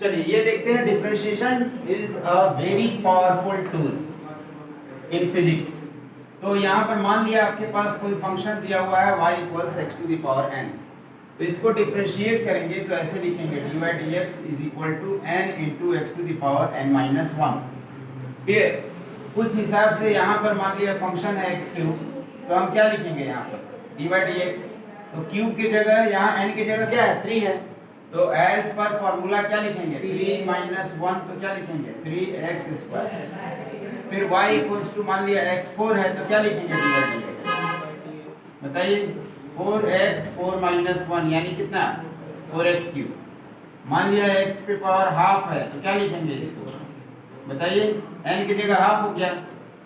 चलिए ये देखते हैं, differentiation is a very powerful tool in physics. तो यहाँ पर मान लिया आपके पास कोई फंक्शन दिया हुआ है y equals x to the power n, तो इसको डिफरेंशिएट करेंगे तो ऐसे लिखेंगे dy dx is equal to n into x to the power n minus 1। फिर उस हिसाब से यहाँ पर मान लिया फंक्शन है x क्यूब, तो हम क्या लिखेंगे यहाँ पर dy dx, तो क्यूब की जगह यहाँ n की जगह क्या है 3 है, तो एज पर फॉर्मूला क्या लिखेंगे 3 माइनस 1, तो क्या लिखेंगे 3x स्क्वायर। फिर y इक्वल्स टू मान लिया x 4 है, तो क्या लिखेंगे dy dx, बताइए 4x 4 माइनस 1 यानी कितना 4x क्यूब। मान लिया x पे पावर हाफ है, तो क्या लिखेंगे इसको, बताइए n की जगह हाफ हो गया,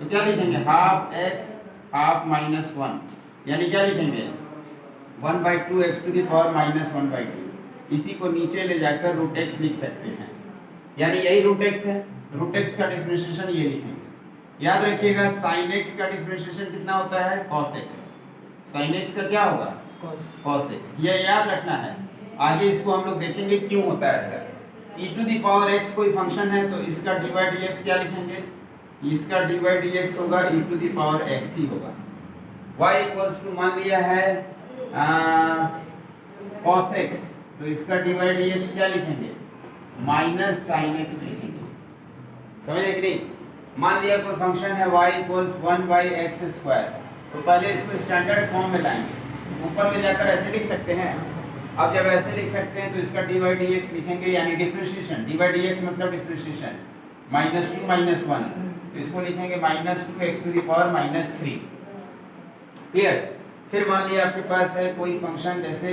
तो क्या लिखेंगे हाफ x हाफ माइनस 1 यानी क्या लिखेंगे 1/2 x to the power minus 1/2। इसी को नीचे ले जाकर रूट x लिख सकते हैं, यानी यही रूट x है। रूट x का डिफरेंशिएशन ये लिखेंगे। याद रखिएगा sin x का डिफरेंशिएशन कितना होता है cos x, sin x का क्या होगा cos x, ये याद रखना है। आगे इसको हम लोग देखेंगे क्यों होता है ऐसा। e to the power x कोई फंक्शन है, तो इसका dy dx क्या लिखेंगे, इसका dy dx होगा e to the power x ही होगा। y इक्वल्स टू मान लिया है cos x, तो इसका dy dx क्या लिखेंगे माइनस sin x लिखेंगे, समझे कि नहीं। मान लिया कोई फंक्शन है y इक्वल्स 1/x स्क्वायर, तो पहले इसको स्टैंडर्ड फॉर्म में लाएंगे, ऊपर ले जाकर ऐसे लिख सकते हैं। अब जब ऐसे लिख सकते हैं तो इसका dy dx लिखेंगे, यानी डिफरेंशिएशन, dy dx मतलब डिफरेंशिएशन -2 - 1, तो इसको लिखेंगे -2 x to the power -3। Clear. फिर मान लिया आपके पास है कोई फंक्शन जैसे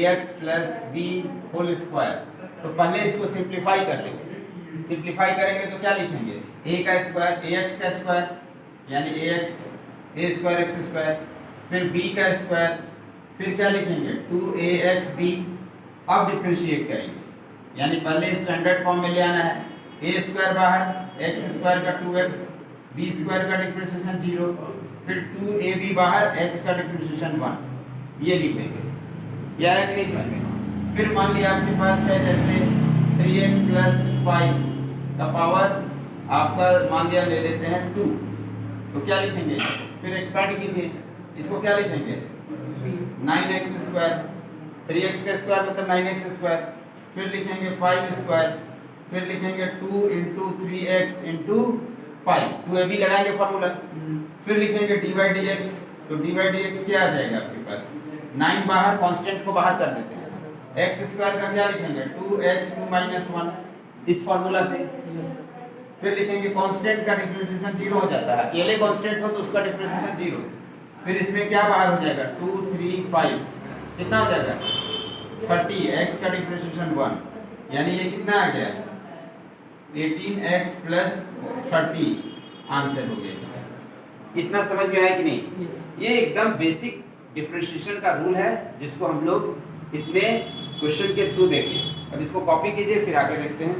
ax + b होल स्क्वायर, तो पहले इसको सिंपलीफाई कर लेंगे। सिंपलीफाई करेंगे तो क्या लिखेंगे a का स्क्वायर ax का स्क्वायर यानी ax a² x², फिर b का स्क्वायर, फिर क्या लिखेंगे 2axb। अब डिफरेंशिएट करेंगे, यानी पहले स्टैंडर्ड फॉर्म में ले आना है, a² बाहर x² का 2x, b² का डिफरेंशिएशन 0, फिर 2ab बाहर x का डिफरेंशिएशन 1, ये लिख देंगे। यह है कि नहीं समझ में। फिर मान लिया आपके पास है जैसे 3x + 5 का पावर आपका मान लिया ले लेते हैं 2, तो क्या लिखेंगे, फिर एक्सपेंड कीजिए, इसको क्या लिखेंगे 9x², 3x का स्क्वायर मतलब 9x², फिर लिखेंगे 5², फिर लिखेंगे 2 × 3x × 5, 2ab लगाएंगे फॉर्मूला, फिर लिखेंगे dy dx, तो dy dx क्या आ जाएगा आपके पास 9 बाहर, कांस्टेंट को बाहर कर देते हैं, x² का क्या लिखेंगे 2x2 - 1 इस फॉर्मूला से, फिर लिखेंगे कांस्टेंट का डिफरेंशिएशन 0 हो जाता है, अकेले कांस्टेंट हो तो उसका डिफरेंशिएशन 0, फिर इसमें क्या बाहर हो जाएगा 2 3 5 कितना हो जाएगा 30, x का डिफरेंशिएशन 1 यानी ये कितना आ गया 18x + 30 आंसर हो गया इसका। इतना समझ में आया कि नहीं। ये एकदम बेसिक डिफरेंशिएशन का रूल है जिसको हम लोग इतने क्वेश्चन के थ्रू देखें। अब इसको कॉपी कीजिए फिर आगे देखते हैं।